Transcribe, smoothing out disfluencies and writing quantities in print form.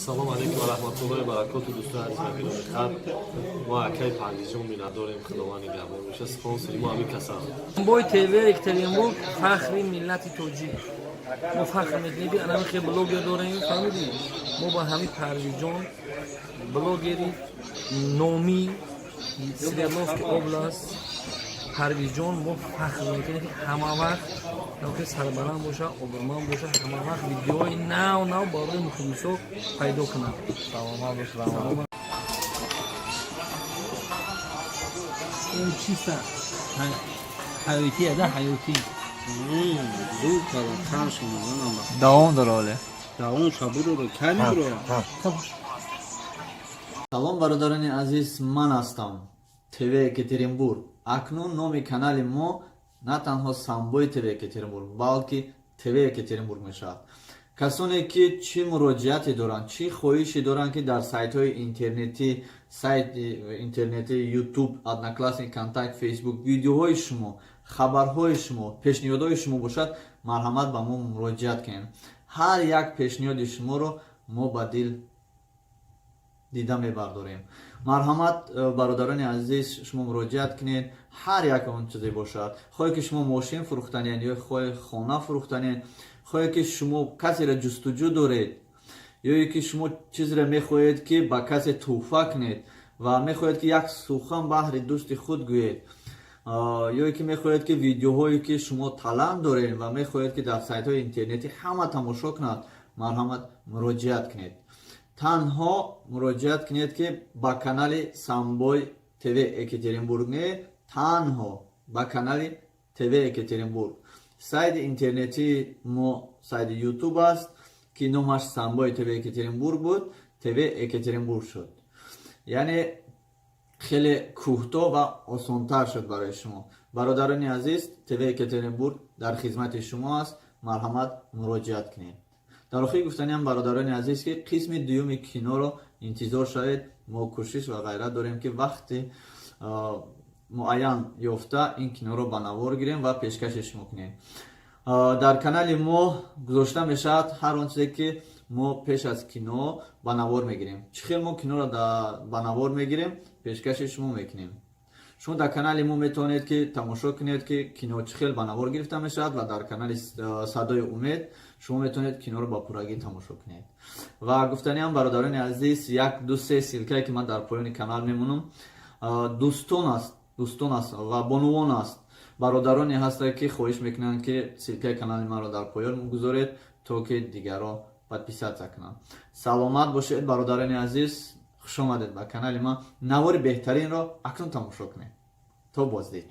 салом алейкум ва раҳматуллоҳи ва баракоту дӯстони азизам ки хат мо акай парвизҷон миннатдорем худовани гавормиша спонсори мо ҳамин касам бой тв екатеринбург фахри миллати тоҷик мо фахр мекунем анами хе блогер дорем фаҳмидӣ мо ба ҳамин парвизҷон блогери номи свердловский област парвизҷон мо фахр мекунем ки ҳама вақт ки сарбаланд боша обрман боша ҳама вақт видеои нав барои мухлисо пайдо кунад. Саломат бош. این چیست؟ حیاتی ده حیاتی. زود کردم کمش میزنم. دوام داره. دوام شبود رو کمی رو. салом бародарони азиз, ман ҳастам тв екатеринбург. акнун номи канали мо на танҳо самбои тв екатеринбург, балки тв екатеринбург мешавад. касоне ки чӣ муроҷиате доранд, чӣ хоҳише доранд ки дар сайтҳои интернети ютуб, одноклассник, контакт, фейсбук видеоҳои шумо, хабарҳои шумо, пешниҳодҳои шумо бошад, марҳамат ба мо муроҷиат кунед. ҳар як пешниҳоди шуморо мо ба дил дида мебардорем. марҳамат бародарони азиз, шумо муроҷиат кунед. ҳар як он чизе бошад, хоҳе ки шумо мошин фурӯхтанед ё хоҳе хона фурӯхтанед, хоҳе ки шумо касеро ҷустуҷӯ доред ё ки шумо чизеро мехоҳед ки ба касе тӯҳфа кунед ва мехоҳед ки як сухан баҳри дӯсти худ гӯед, ё ки мехоҳед ки видеоҳое ки шумо талант доред ва мехоҳед ки дар сайтҳои интернетӣ ҳама тамошо кунад, марҳамат муроҷиат кунед. танҳо муроҷиат кунед ки ба канали самбой тв екатеринбург, не танҳо ба канали тв екатеринбург. сайти интернети мо сайти ютуб аст ки номаш самбой тв екатеринбург буд, тв екатеринбург шуд. яъне хеле кӯтоҳ ва осонтар шуд барои шумо. бародарони азиз, тв екатеринбург дар хизмати шумо аст, марҳамат муроҷиат кунед. дар охири гуфтаниам бародарони азиз ки қисми дуюми киноро интизор шавед. мо кӯшиш ва ғайрат дорем ки вақти муайян ёфта ин киноро ба навор гирем ва пешкаши шумо кунем. дар канали мо гузошта мешавад ҳар он чизе ки мо пеш аз кино ба навор мегирем. чӣ хел мо киноро ба навор мегирем, пешкаши шумо мекунем. шумо дар канали мо метавонед ки тамошо кунед ки кино чӣ хел ба навор гирифта мешавад ва дар канали садои умед шумо метавонед киноро ба пуррагӣ тамошо кунед. ва гуфтаниам бародарони азиз, як ду се силкае ки ман дар поёни канал мемонам, дӯстон аст ва бонувон аст. бародароне ҳастанд ки хоҳиш мекунанд ки силкаи канали маро дар поён гузоред, то ки дигарро подписатсия кунанд. саломат бошед бародарони азиз, хуш омадед ба канали ман. навори беҳтаринро акнун тамошо кунед. то боздид.